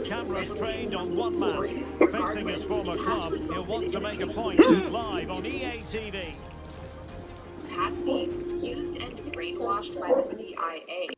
Cameras trained on one man. Facing his former club, he'll want to make a point live on EA TV. Patsy, used and brainwashed by the CIA.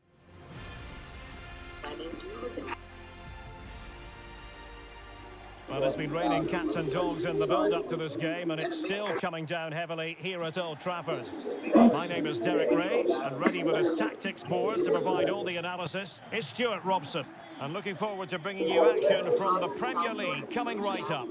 Well, it's been raining cats and dogs in the build-up to this game, and it's still coming down heavily here at Old Trafford. My name is Derek Ray, and ready with his tactics board to provide all the analysis is Stuart Robson. And looking forward to bringing you action from the Premier League coming right up.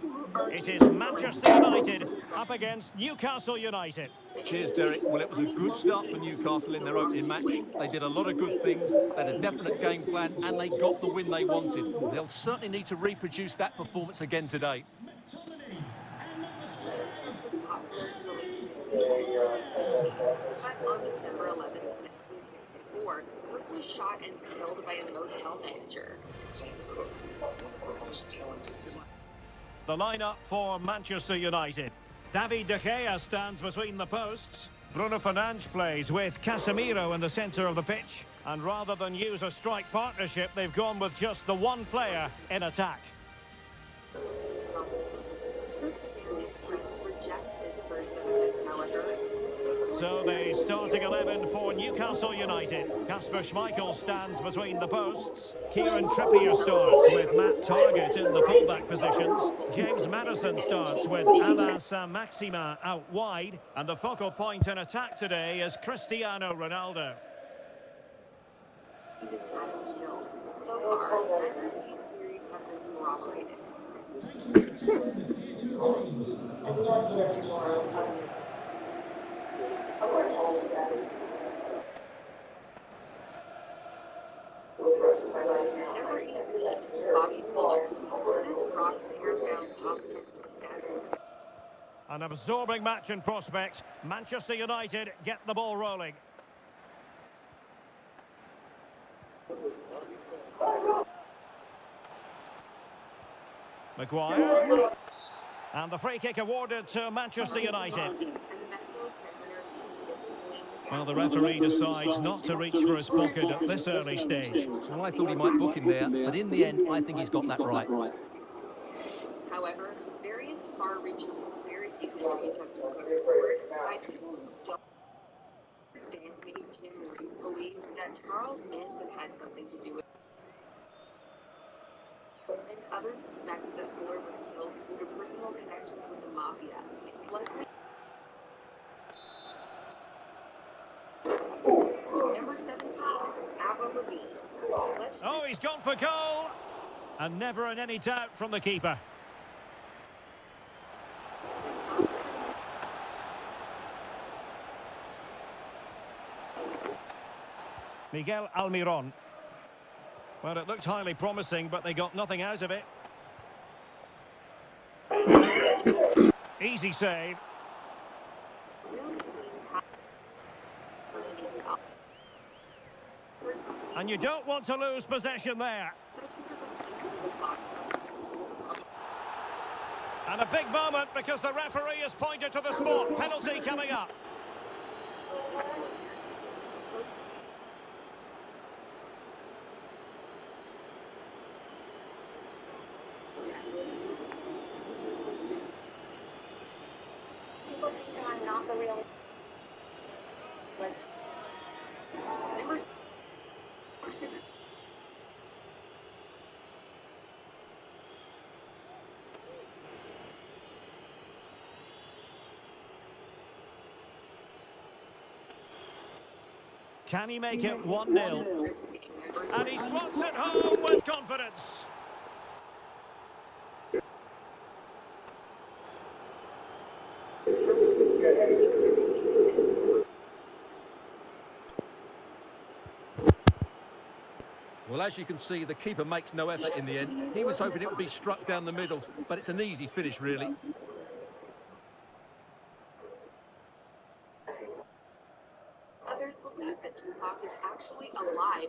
It is Manchester United up against Newcastle United. Cheers, Derek. Well, it was a good start for Newcastle in their opening match. They did a lot of good things, they had a definite game plan, and they got the win they wanted. They'll certainly need to reproduce that performance again today. On December 11th, Ford was shot and killed by a motel manager. The lineup for Manchester United. David De Gea stands between the posts. Bruno Fernandes plays with Casemiro in the centre of the pitch. And rather than use a strike partnership, they've gone with just the one player in attack. So the starting 11 for Newcastle United. Kasper Schmeichel stands between the posts. Kieran Trippier starts with Matt Targett in the fullback positions. James Maddison starts with Alain Saint-Maximin out wide. And the focal point in attack today is Cristiano Ronaldo. An absorbing match in prospect. Manchester United get the ball rolling. Maguire. And the free kick awarded to Manchester United. Well, the referee decides not to reach for his pocket at this early stage. Well, I thought he might book him there, but in the end, I think he's got that right. However, various far-reaching conspiracy theories have been put forward by people who don't understand making Jim Reese believe that Charles Manson had something to do with it. And others suspect that Fuller was killed due to personal connections with the mafia. Luckily, number 17, Avril Lavigne. Oh, he's gone for goal! And never in any doubt from the keeper. Miguel Almiron. Well, it looked highly promising, but they got nothing out of it. Easy save. And you don't want to lose possession there. And a big moment because the referee has pointed to the spot. Penalty coming up. Can he make it 1-0? And he slots it home with confidence. Well, as you can see, the keeper makes no effort in the end. He was hoping it would be struck down the middle, but it's an easy finish, really. Others believe that Tupac is actually alive.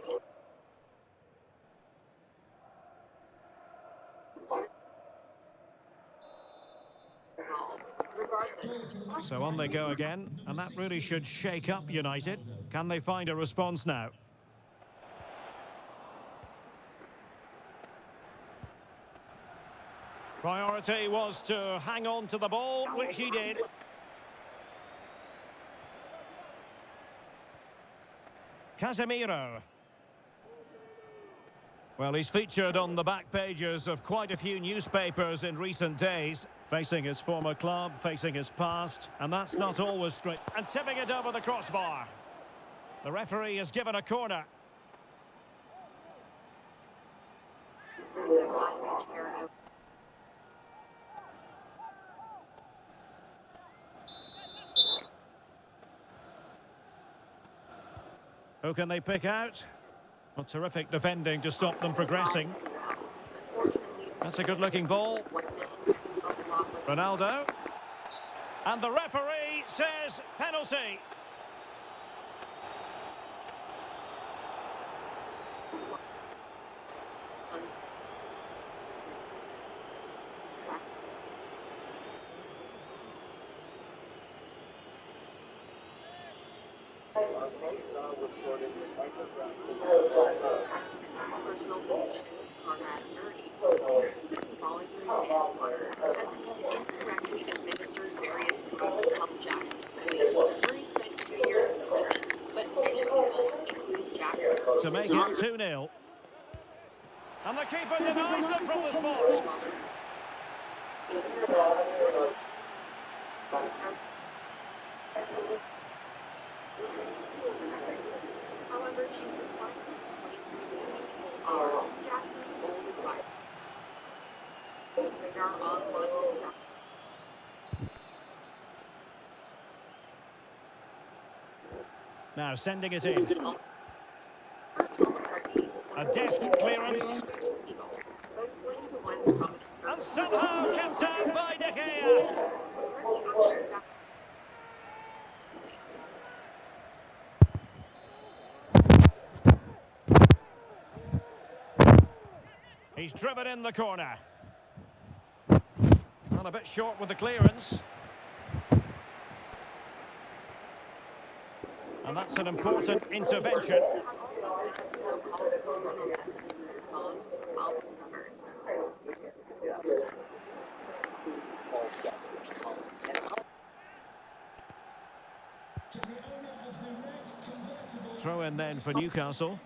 So on they go again, and that really should shake up United. Can they find a response now? Priority was to hang on to the ball, which he did. Casemiro. Well, he's featured on the back pages of quite a few newspapers in recent days, facing his former club, facing his past, and that's not always straight. And tipping it over the crossbar. The referee has given a corner. Who can they pick out? Well, terrific defending to stop them progressing. That's a good-looking ball. Ronaldo. And the referee says penalty. Personal goal, Conrad Murray, falling through manslaughter, has incorrectly administered various drugs to help Jackson succeed. Murray spent 2 years in prison, but many people, including Jackson, To make it 2-0. And the keeper denies them from the spot. However, she was one Jackson's old wife. They are online. Now sending it in. A deft clearance. And somehow kept out by De Gea. He's driven in the corner. Well, a bit short with the clearance. And that's an important intervention. Throw in then for Newcastle.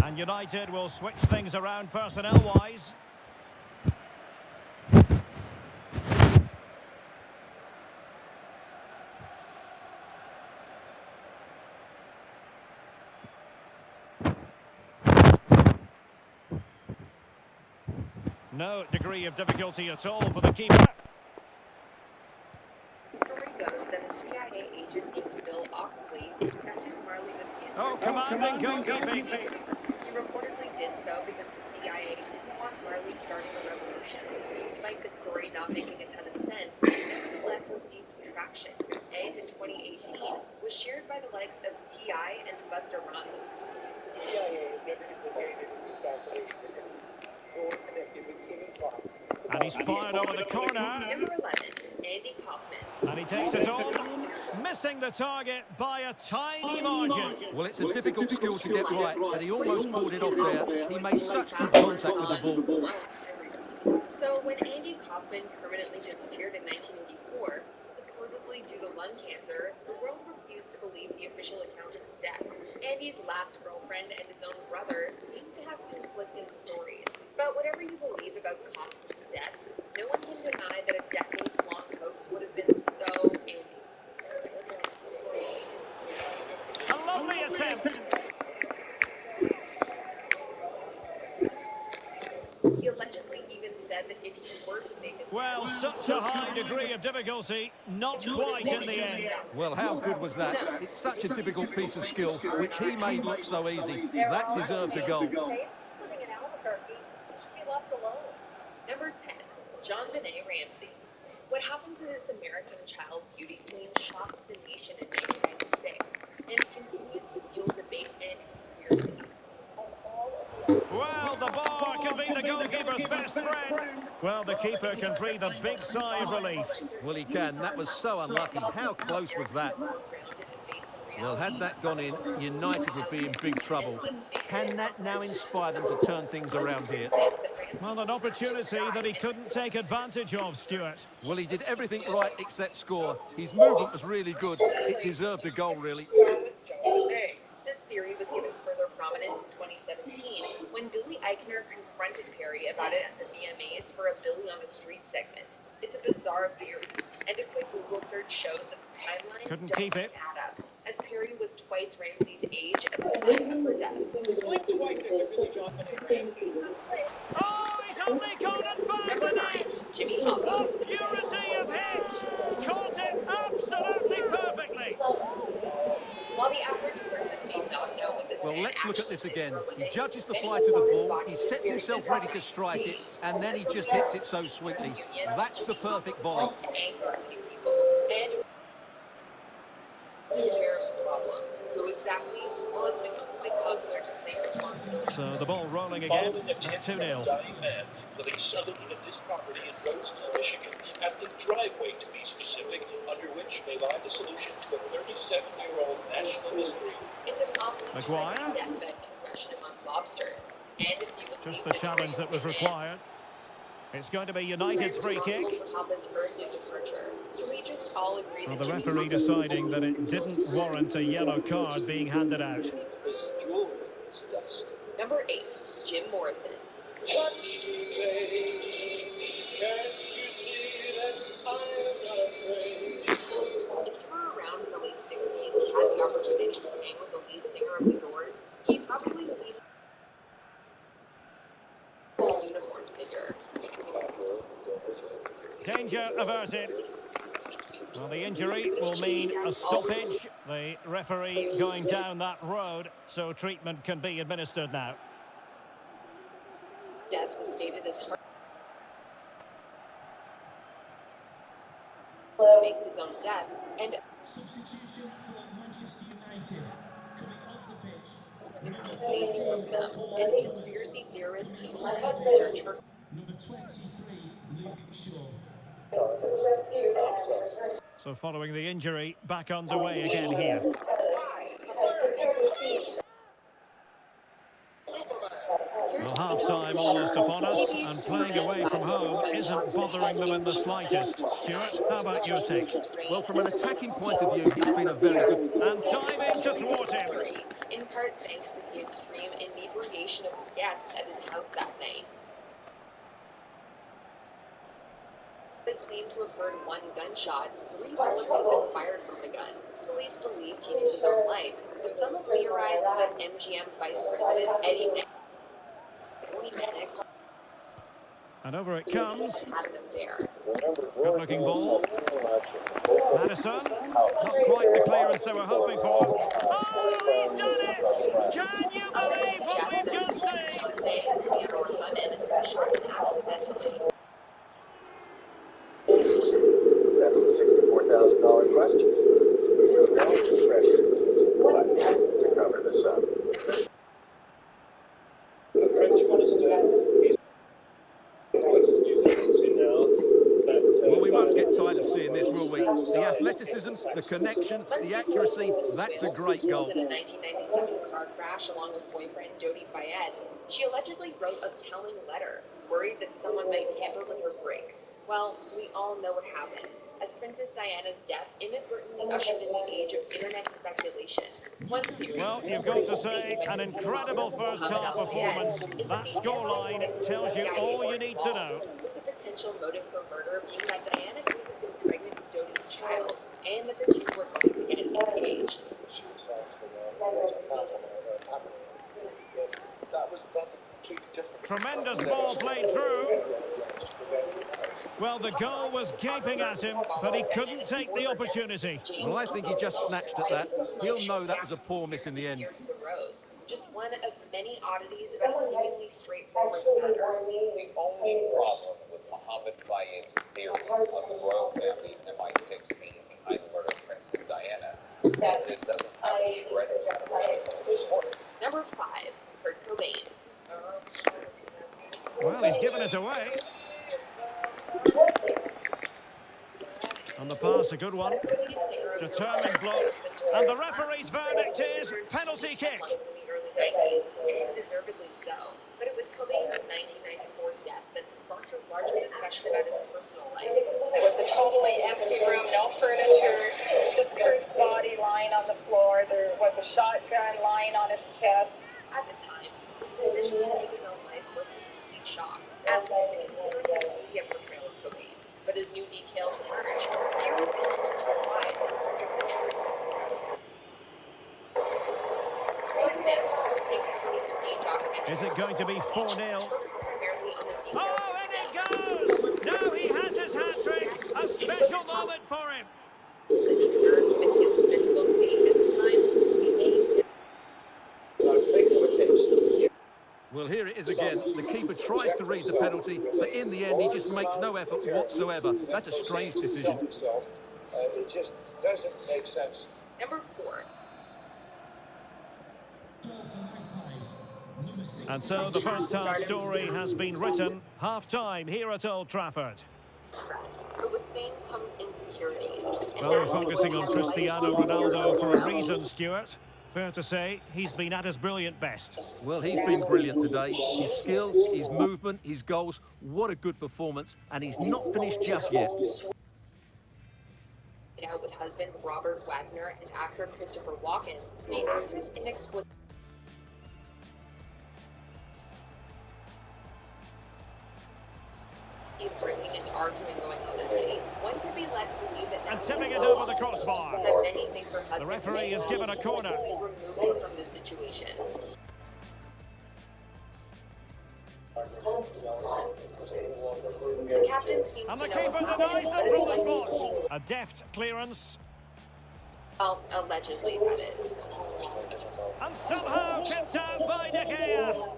And United will switch things around personnel-wise. No degree of difficulty at all for the keeper. The story goes that a CIA agent named Bill Oxley infected Marley with cancer. Oh, commanding goalkeeping. He reportedly did so because the CIA didn't want Marley starting a revolution. Despite the story not making a ton of sense, it nevertheless received traction, and in 2018 was shared by the likes of T.I. and Busta Rhymes. The CIA is never implicated in the assassination attempt or connected with civil plots. And he's fired over the corner. Number 11, Andy Kaufman. And he takes it on, missing the target by a tiny margin. Well, it's a difficult skill to get right, but he almost pulled it off there. He made such good contact with the ball. So when Andy Kaufman permanently disappeared in 1984, supposedly due to lung cancer, the world refused to believe the official account of his death. Andy's last girlfriend and his own brother seem to have conflicting stories. But whatever you believe about Kaufman's death, no one can deny that a decades-long hoax would have been so Andy. A lovely attempt. He allegedly even said that if he were to make it... Well, such a high degree of difficulty, not quite in the end. Well, how good was that? It's such a difficult piece of skill, which he made look so easy. That deserved a goal. Living in Albuquerque, he should be left alone. Number 10, John Benet Ramsey. What happened to this American child beauty queen shocked the nation in 1996 and continues to fuel debate and conspiracy. Well, the bar can be the goalkeeper's best friend. Well, the keeper can breathe a big sigh of relief. Well, he can. That was so unlucky. How close was that? Well, had that gone in, United would be in big trouble. Can that now inspire them to turn things around here? Well, an opportunity that he couldn't take advantage of, Stuart. Well, he did everything right except score. His movement was really good. It deserved a goal, really. This theory was given further prominence in 2017 when Billy Eichner confronted Perry about it at the VMAs for a Billy on the Street segment. It's a bizarre theory, and a quick Google search shows that the timelines Couldn't don't keep it. add up, as Perry was twice Ramsey's age at the time of her death. Oh, he's only gone and found the net! Jimmy Hopkins. What purity of hit! Caught it absolutely perfectly! While the average person may not know what this Well, man let's look at actually this did again. for a He living, judges the and flight of the he ball, he sets himself ready to strike it, and then he just hits it so sweetly. That's the perfect volley. to anger a few people. And it's a terrible problem. Who exactly? Well, it's become quite popular to take responsibility. So the ball rolling again, 2-0. Dying man living southerly of this property in Roseville, Michigan, at the driveway, to be specific, under which may lie the solution to a 37-year-old national mystery. It's an often Maguire? deathbed confession among lobsters. And if you would Just believe the challenge that was required. It's going to be United's free kick. Papa's early departure. Can we just all agree Well, that the Jimmy referee Hopkins deciding that it didn't warrant a yellow card being handed out. This jewelry is dust. Number 8, Jim Morrison. Touch me, baby. Can't you see that I'm not afraid? If you were around in the late 60s and had the opportunity to sing with the lead singer of The Doors, he'd probably see the unicorn figure. Danger averted. Well, the injury will mean a stoppage. The referee going down that road, so treatment can be administered now. Death was stated as heart. He faked his own death, and Substitution for Manchester United. Coming off the pitch. amazing from them. And conspiracy theorists continue to search for Number 23, Luke Shaw. So following the injury, back underway again here. Well, half-time almost upon us, and playing away from home isn't bothering them in the slightest. Stuart, how about your take? Well, from an attacking point of view, he's been a very good... And timing to thwart him. in part thanks to the extreme inebriation of guests at his house that night. They claimed to have heard one gunshot. 3 bullets had been fired from the gun. Police believed he took his own life, but some have theorized that MGM Vice President Eddie Mannix And over it comes. had an affair. Good-looking ball. Madison. Not quite the clearance they were hoping for. Oh, he's done it! Can you believe what we've just seen? That's the $64,000 question. Now discretion. But to cover this up. The French want to stay. Well, we won't get tired of seeing this, will we? The athleticism, the connection, the accuracy, that's a great goal. In a 1997 car crash along with boyfriend Jody Fayed, she allegedly wrote a telling letter, worried that someone might tamper with her brakes. Well, we all know what happened, as Princess Diana's death inadvertently ushered in the age of internet speculation. One theory, Well, you've got to say, an incredible first-half performance. That scoreline tells you all you need to know. With the potential motive for murder being that Diana could have been pregnant with Jody's child, and that the two were going to get engaged. That's a completely different. Tremendous ball played through. Well, the goal was gaping at him, but he couldn't take the opportunity. Well, I think he just snatched at that. He'll know that was a poor miss in the end. Just one of many oddities about a seemingly straightforward matter. The only problem with Mohammed Fayed's theory of the royal family MI6 being behind the murder of Princess Diana is that it doesn't have a shred of support. Number 5, Kurt Cobain. Well, he's given it away. On the pass, a good one. Determined block. And the referee's verdict is penalty kick. Deservedly so. But it was Cobain's 1994 death that sparked a larger discussion about his personal life. It was a totally empty room, no furniture, just Kurt's body lying on the floor. There was a shotgun lying on his chest. At the time, the decision to take his own life was a complete shock, at least considering the media portrayal of Cobain. But as new details emerged, viewers continued to rise in search of the truth. For example, take the 2015 documentary. Is it going to be 4-0? Primarily on the details Oh, and it goes! Now he has his hat-trick. A special moment for him. given his physical state at the time, he made Well, here it is again. The keeper tries to read the penalty, but in the end, he just makes no effort whatsoever. That's a strange decision. It just doesn't make sense. Number 4. And so the first half story has been written. Half-time here at Old Trafford. But with fame comes insecurities. Well, we're focusing on Cristiano Ronaldo for a reason, Stuart. Fair to say, he's been at his brilliant best. Well, he's been brilliant today. His skill, his movement, his goals, what a good performance. And he's not finished just yet. Out with husband Robert Wagner and actor Christopher Walken, the actress inexplicably drinking and arguing going on that day. One could be led to believe that And tipping it over the crossbar. that many think her husband The referee is given a corner. removing from this situation. The captain seems And to the know keeper how denies to them from the play. spot. A deft clearance. Well, allegedly, that is. And somehow kept out by De Gea.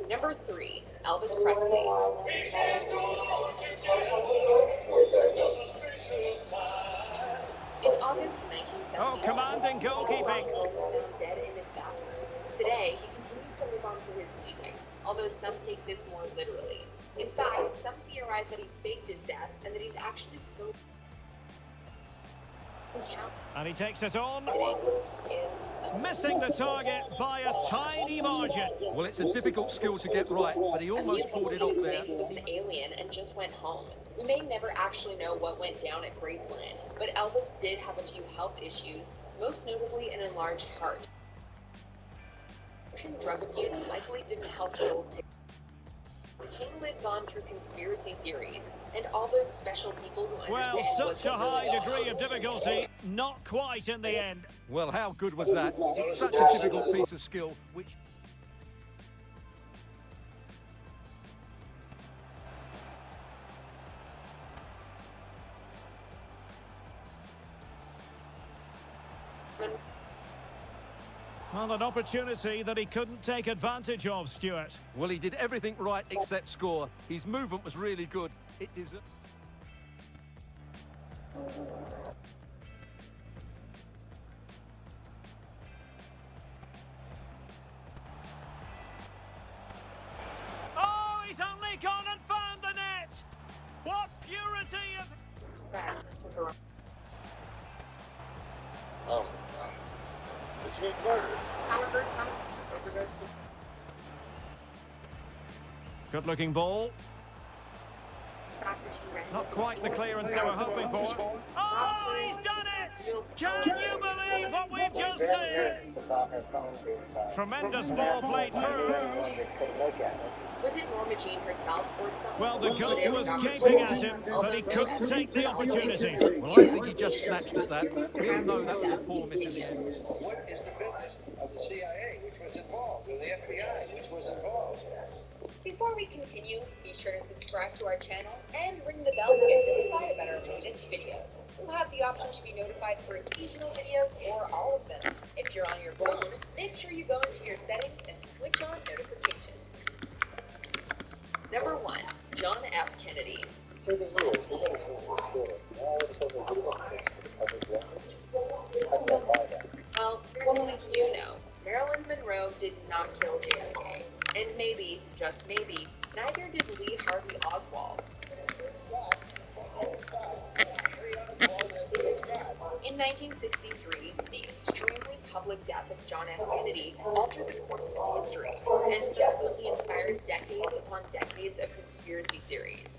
Number 3, Elvis Presley. In August 1970, Oh, commanding goalkeeping. dead in his bathroom. Today, he continues to live on through his music, although some take this more literally. In fact, some theorize that he faked his death and that he's actually still And he takes it on. is Missing the target by a tiny margin. Well, it's a difficult skill to get right, but he almost pulled it off there. He was an alien and just went home. We may never actually know what went down at Graceland, but Elvis did have a few health issues, most notably an enlarged heart. Drug abuse likely didn't help the old The king lives on through conspiracy theories, and all those special people who Well, understand such a high degree of difficulty, not quite in the end. Well, how good was that? It's such a difficult piece of skill, which... Well, an opportunity that he couldn't take advantage of, Stuart. Well, he did everything right except score. His movement was really good. It deserved... Oh, he's only gone and found the net! What purity of... Good-looking ball. Not quite the clearance they were hoping for. Oh, he's done it! Can you believe what we've just seen? Tremendous ball played through. Was it Norma Jean herself or someone? Well, the goal was gaping at him, but he couldn't take the opportunity. Well, I think he just snatched at that. He'll know that was a poor miss in the end. What is the business of the CIA, which was involved, or the FBI, which was involved? Before we continue, be sure to subscribe to our channel and ring the bell to get notified about our latest videos. You'll have the option to be notified for occasional videos or all of them. If you're on your phone, make sure you go into your settings and switch on notifications. Number 1. John F. Kennedy. Well, here's what we do know. Marilyn Monroe did not kill JFK. And maybe, just maybe, neither did Lee Harvey Oswald. In 1963, the extremely public death of John F. Kennedy altered the course of history and subsequently inspired decades upon decades of conspiracy theories.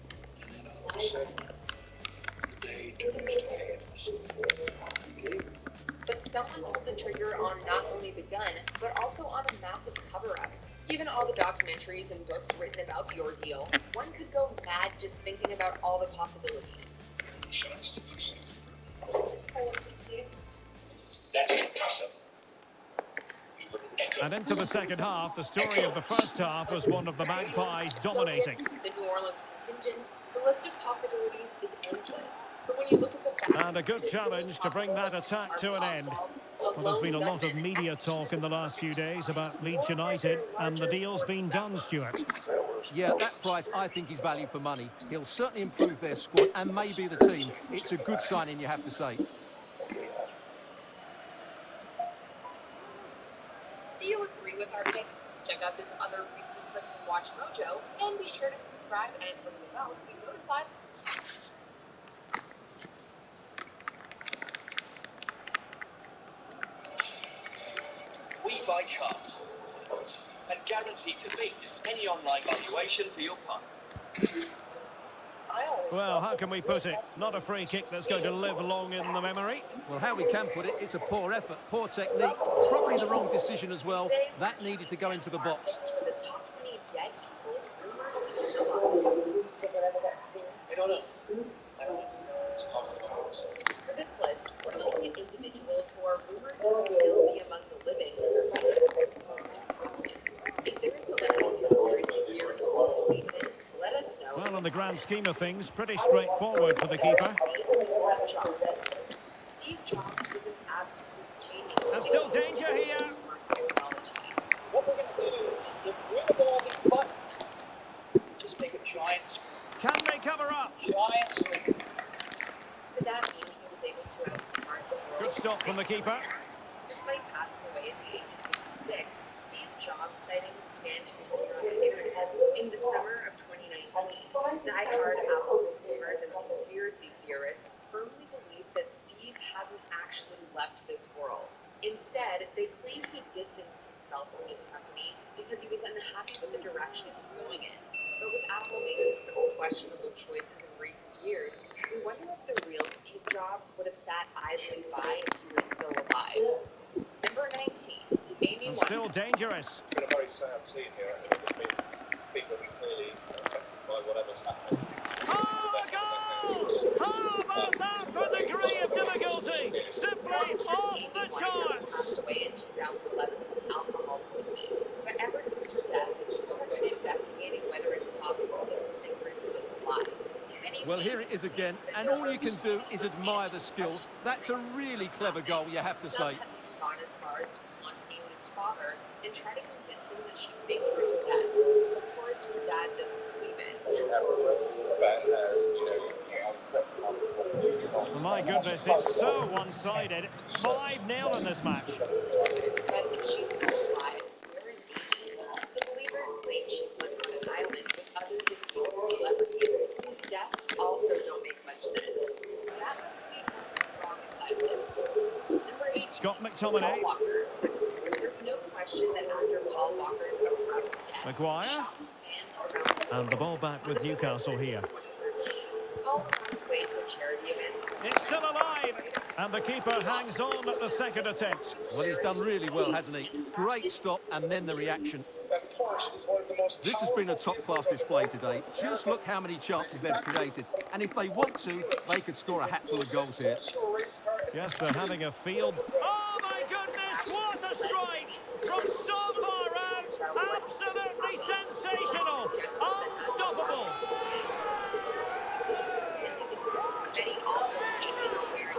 But someone pulled the trigger on not only the gun, but also on a massive cover-up. Given all the documentaries and books written about the ordeal, one could go mad just thinking about all the possibilities. That's impressive. And into the second half, the story of the first half was one of the Magpies dominating. The New Orleans contingent, the list of possibilities is endless. But when you look at the facts... And a good challenge to bring that attack to an end. Well, there's been a lot of media talk in the last few days about Leeds United, and the deal's been done, Stuart. Yeah, that price I think is value for money. He'll certainly improve their squad and maybe the team. It's a good signing, you have to say. Do you agree with our picks? Check out this other recent clip from Watch Mojo, and be sure to subscribe and ring the bell to be notified. We buy cars and guarantee to beat any online valuation for your punt. Well, how can we put it? Not a free kick that's going to live long in the memory. Well, how we can put it, it's a poor effort, poor technique, probably the wrong decision as well. That needed to go into the box. The top 20 dead people rumored to be alive. I don't know. For this list, we're looking at individuals who are rumored to still be among the living. If there is a level of conspiracy theory you won't believe in, let us know. Well, in the grand scheme of things, pretty straightforward for the keeper. Steve Jobs was an absolute genius. And still danger here. What we're going to do is get rid of all these buttons. Just make a giant screen. Can they cover up? Giant screen. Could that mean he was able to outsmart the world? Good stop from the keeper. Despite passing away at the age of 56, Steve Jobs' sightings began to appear on the internet in the summer of 2019. Die-hard Apple consumers and conspiracy theorists firmly believe that Steve hasn't actually left this world. Instead, they claim he distanced himself from his company because he was unhappy with the direction it was going in. But with Apple making some questionable choices in recent wonder if the real Steve Jobs would have sat idly by if he was still alive. Number 19, Amy And Winehouse. still dangerous. It's been a very sad scene here. I think there's been people who clearly affected by whatever's happening. Oh, a goal! How about that for the degree of difficulty? Simply off the charts. Passed away in 2011 from alcohol poisoning. But ever since her death, people have been investigating whether it's possible that the secrets of life. Well, here it is again, and all you can do is admire the skill. That's a really clever goal, you have to say. Gone as far as to taunt Amy's father and try to convince him that she faked her death. Of course, her dad doesn't believe it. Oh, my goodness, it's so one-sided. 5-0 in this match. But if she's still alive, where is Amy? The believers claim she went on an island with other deceased celebrities whose deaths also don't make much sense. That must be wrong inside them. Number 8, Scott Paul McTominay. Walker. There's no question that after Paul Walker's abrupt death, Maguire. And the ball back with Newcastle here. Paul was on his way to a charity event. It's still alive. And the keeper hangs on at the second attempt. Well, he's done really well, hasn't he? Great stop, and then the reaction. That Porsche is one of the most This has been a top-class display today. Just look how many chances they've created. And if they want to, they could score a hatful of goals here. Yes, they're having a field. Oh, my goodness, what a strike! From so far out, absolutely sensational! Unstoppable! Many also believe in wearing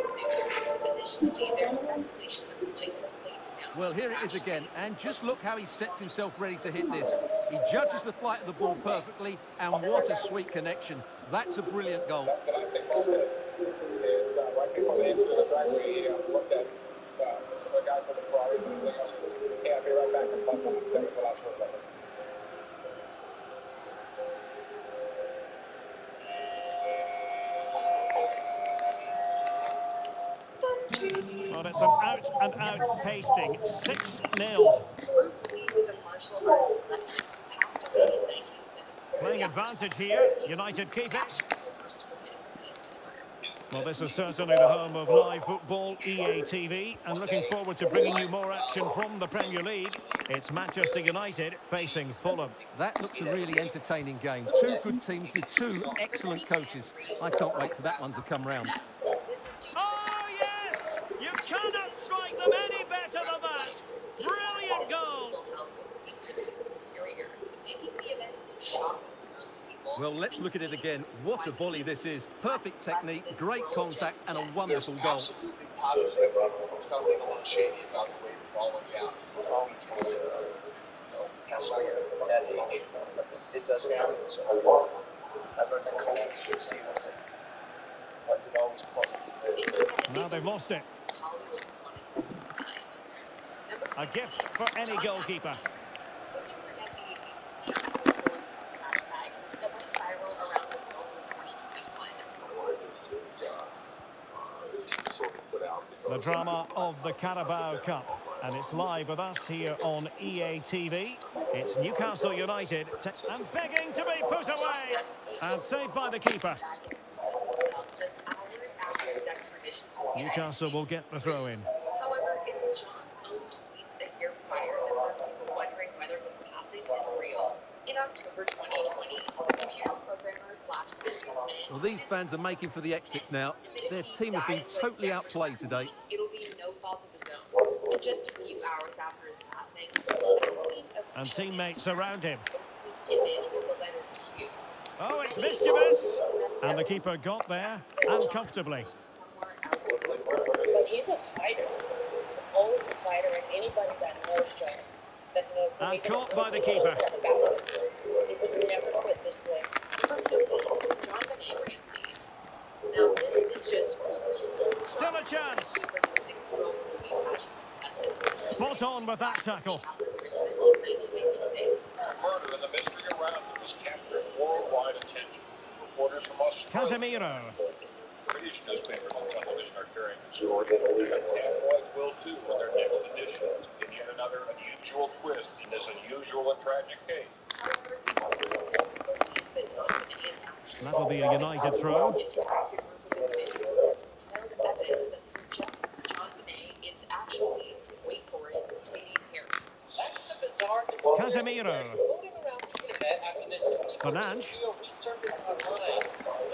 suits. Additionally, there's speculation of Blake now. Well, here it is again, and just look how he sets himself ready to hit this. He judges the flight of the ball perfectly, and what a sweet connection. That's a brilliant goal. Well, it's an out-and-out pasting. 6-0. Bruce Lee was a martial arts legend, passed away in 1970. Playing advantage here. United keep it. Well, this is certainly the home of live football, EA TV, and looking forward to bringing you more action from the Premier League. It's Manchester United facing Fulham. That looks a really entertaining game. Two good teams with two excellent coaches. I can't wait for that one to come round. Oh, yes! You cannot strike them any better than that! Brilliant goal! Making the event so shocking to most people. Well, let's look at it again. What a volley this is. Perfect technique, great contact, and a wonderful goal. Absolutely positive. Something a little shady about the way the ball went down. It does happen. So I've learned that coaches can see what it always possible. Now they've lost it. A gift for any goalkeeper. The drama of the Carabao Cup, and it's live with us here on EA TV. It's Newcastle United, and begging to be put away, and saved by the keeper. Newcastle will get the throw in. However, it's John's own tweet a year prior that left people wondering whether his passing is real. In October 2020, computer programmer slash businessman. Well, these fans are making for the exits now. Their team have been totally outplayed today. It'll be no fault of his own. In just a few hours after his passing, And teammates around him. image with the letter Q. Oh, it's mischievous! And the keeper got there, and comfortably. But he's a fighter. Always a fighter, and anybody that knows John, that knows him, And caught by the keeper. he would never quit this way. Number 15, John Ramsey. Now, this is just Still a chance. Spot on with that tackle. Murder and the mystery around it was capturing worldwide attention. Reporters from Australia. Casemiro. British newspapers and television are carrying the story. And tabloids will too when they're nickel editions in yet another unusual twist in this unusual and tragic case. That'll be a United throw. Interactive group of individuals have compiled evidence that suggests John Benet is actually, wait for it, Katie Perry. That's the bizarre Casemiro. floating around the internet after this Fernandes. video resurfaced online.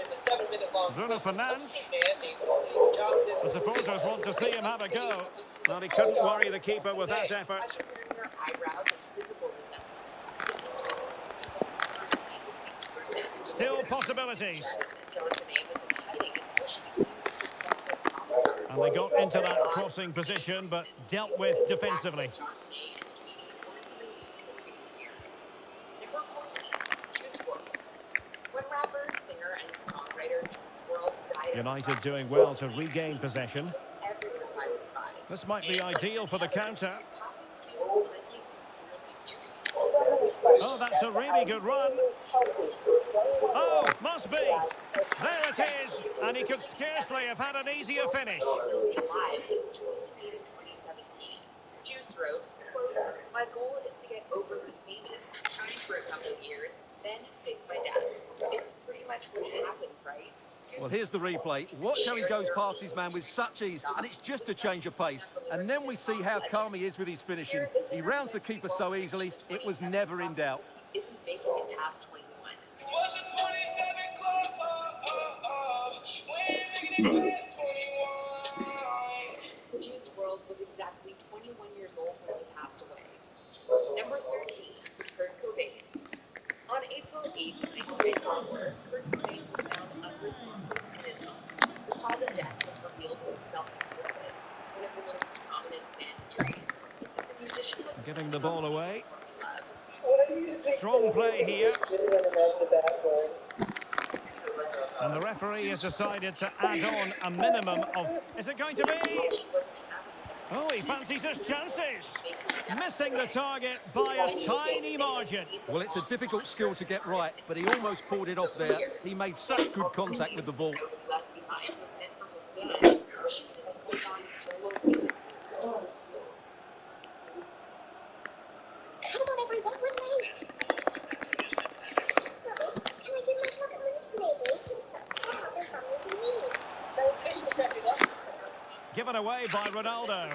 In the 7-minute-long Bruno clip, Fernandes. a man named William Johnson. The supporters want to see him have a go. Well, he couldn't worry the keeper with that effort. Their eyebrows and visible resemblance. Still possibilities. John Benet was in hiding until she became the successful officer. And they got into that crossing position, but dealt with defensively. John Benet and Katie were in the same year. Number 14, Juice WRLD. When rapper, singer, and songwriter Juice WRLD died United doing well to regain possession. everyone was surprised. This might be ideal for the counter. Oh, that's a really good run. Oh, must be. There it is. And he could scarcely have had an easier finish. Still be alive is made in 2017. Juice wrote, quote, "My goal is to get overly famous, shine for a couple of years, then fake my death. It's pretty much what happened, right?" Well, here's the replay. Watch how he goes past his man with such ease, and it's just a change of pace. And then we see how calm he is with his finishing. He rounds the keeper so easily, it was never in doubt. Isn't making it past 21. Was it 27 club? When you making it past 21? Juice WRLD was exactly 21 years old when he passed away. Number 13 was Kurt Cobain. On April 8, 1994, Kurt Cobain was found unresponsive in his home. The cause of death was revealed with self-inflicted, one of the most prominent fan theories. The musician was Giving the ball away. love. Strong play here. And the referee has decided to add on a minimum of... Is it going to be? Oh, he fancies his chances. Missing the target by a tiny margin. Well, it's a difficult skill to get right, but he almost pulled it off there. He made such good contact with the ball. Left behind was meant for his band, pushing him to take on solo music. Come on, everyone, relax. Can I get my fucking minutes, maybe? Given away by Ronaldo.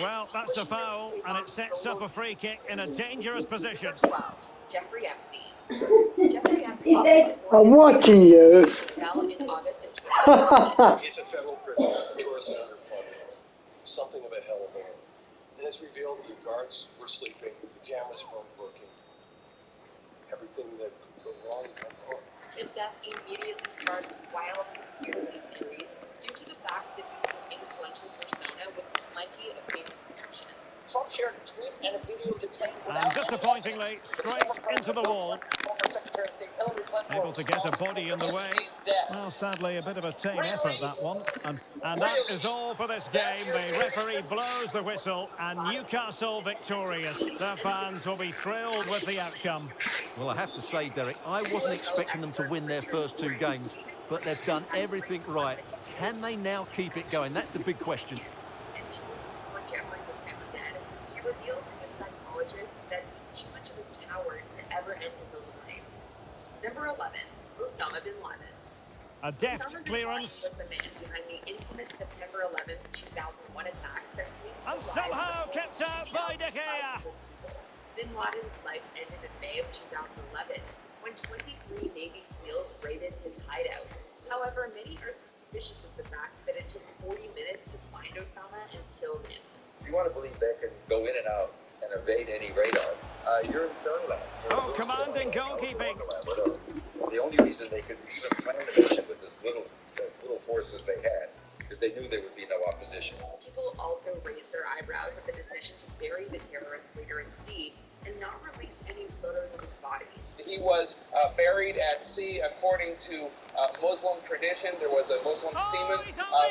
Well, that's a foul, and it sets up a free kick in a dangerous position. 12, Jeffrey Epstein. Jeffrey Epstein. He said, "I'm watching you." Fell in August of It's a federal prison, tourist and underfunded. Something of a hell of a one. And it's revealed that the guards were sleeping, the cameras weren't working. Everything that could go wrong went wrong. His death immediately sparked wild conspiracy theories due to the fact that he was an influential persona with plenty of famous connections. Trump shared a tweet and a video containing And disappointingly, straight into the wall. former Secretary of State Hillary Clinton Able to get a body in the way. Epstein's death. Well, sadly, a bit of a tame effort, that one. And that is all for this game. The referee blows the whistle, and Newcastle victorious. Their fans will be thrilled with the outcome. Well, I have to say, Derek, I wasn't expecting them to win their first two games, but they've done everything right. Can they now keep it going? That's the big question. And 2 weeks before Jeffrey was found dead, he revealed to his psychologist that he's too much of a coward to ever end his own life. Number 11, Osama bin Laden. A deft clearance. Was the man behind the infamous September 11, 2001 attacks that claimed And the lives somehow of kept out by De Gea. Bin Laden's life ended in May of 2011 when 23 Navy SEALs raided his hideout. However, many are suspicious of the fact that it took 40 minutes to find Osama and kill him. If you want to believe they can go in and out and evade any radar, you're in Fairyland. Oh, commanding goalkeeping. The only reason they could even plan the mission with as little force as they had is they knew there would be no opposition. People also raised their eyebrows at the decision to bury the terrorist leader in the sea and not release any photos of his body. He was buried at sea according to Muslim tradition. There was a Muslim seaman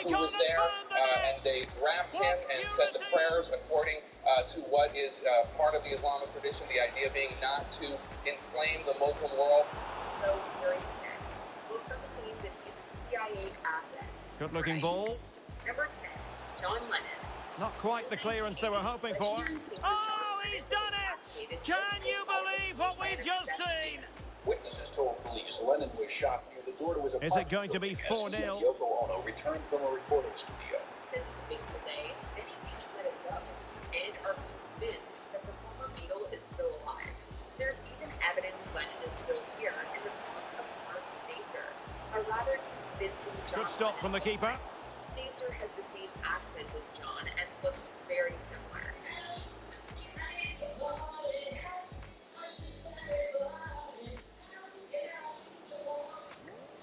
who was there, and they wrapped him and said the prayers according to what is part of the Islamic tradition, the idea being not to inflame the Muslim world. So, very sad. Well, some claim that he's a CIA asset. Good-looking ball. Number 10, John Lennon. Not quite the clearance they were hoping for. Oh, he's done it! Can you believe what we've just seen? Witnesses told police Lennon was shot near the door to his apartment. Is it going to be 4-0? Yoko Ono returned from a reporting studio. Since the fateful day, many people let it go and are convinced that the former Beatle is still alive. There's even evidence Lennon is still here in the form of Mark Nazer, a rather convincing John Good stop from the keeper. Nazer has the same accent as John and looks very similar.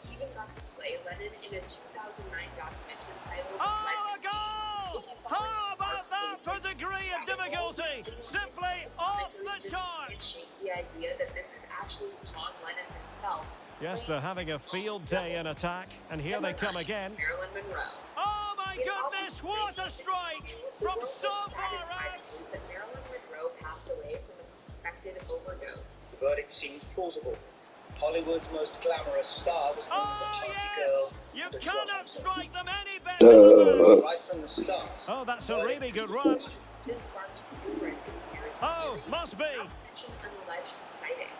He even got to play Lennon in a 2009 documentary titled Oh, a goal! How about that for degree of difficulty? Simply off the charts! The idea that this is actually John Lennon himself. Yes, they're having a field day in attack, and here they come again. Marilyn Monroe. Oh my goodness, what a strike! From so far out! That Marilyn Monroe passed away from a suspected overdose. The verdict seems plausible. Hollywood's most glamorous star was Oh yes! You cannot strike them any better! Right from the start. Oh, that's a really good run. This sparked numerous conspiracy Oh, theories, must be. not to mention an alleged sighting.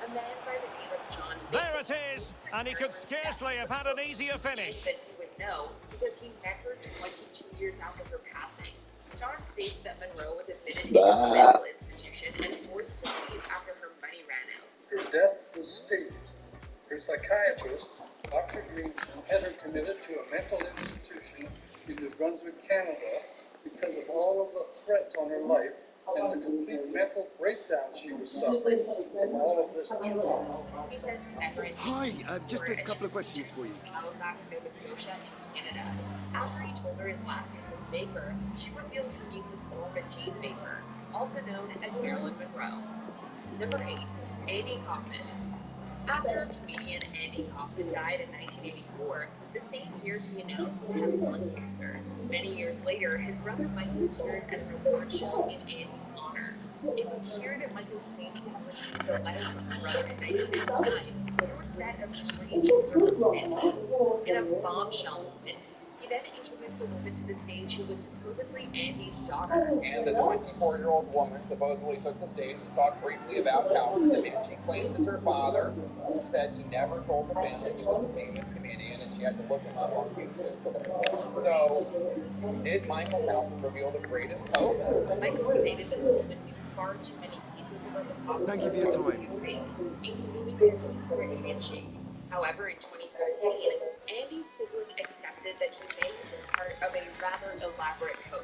A man by the name of John There it is, and he could scarcely have had an easier finish. That he would know because he met her 22 years after her passing. John states that Monroe was admitted into a mental institution and forced to leave after her money ran out. His death was staged. Her psychiatrist, Dr. Green, had her committed to a mental institution in New Brunswick, Canada, because of all of the threats on her life and the complete mental breakdown she was suffering from all of this trauma. Hi, just a couple of questions for you. Halifax, Nova Scotia, in Canada. After he told her his last name was Baker, she revealed her name was Norma Jean Baker, also known as Marilyn Monroe. Number 8. Andy Kaufman. After comedian Andy Kaufman died in 1984, the same year he announced he had lung cancer. Many years later, his brother Michael served as an award show in Andy's honor. It was here that Michael claimed he received a letter from Monroe in 1999 through a set of strange circumstances in a bombshell moment. He then introduced a woman to the stage who was supposedly Andy's daughter. And the 24-year-old woman supposedly took the stage to talk briefly about how the man she claimed is her father, who said he never told the family he was a famous comedian and she had to look him up on YouTube. So, did Michael Kaufman reveal the greatest hoax? Michael stated that the woman knew far too many secrets about the Kaufman. Thank you for your time. Including his secret handshake. However, in 2013, Andy's sibling accepted that he may have been part of a rather elaborate hoax.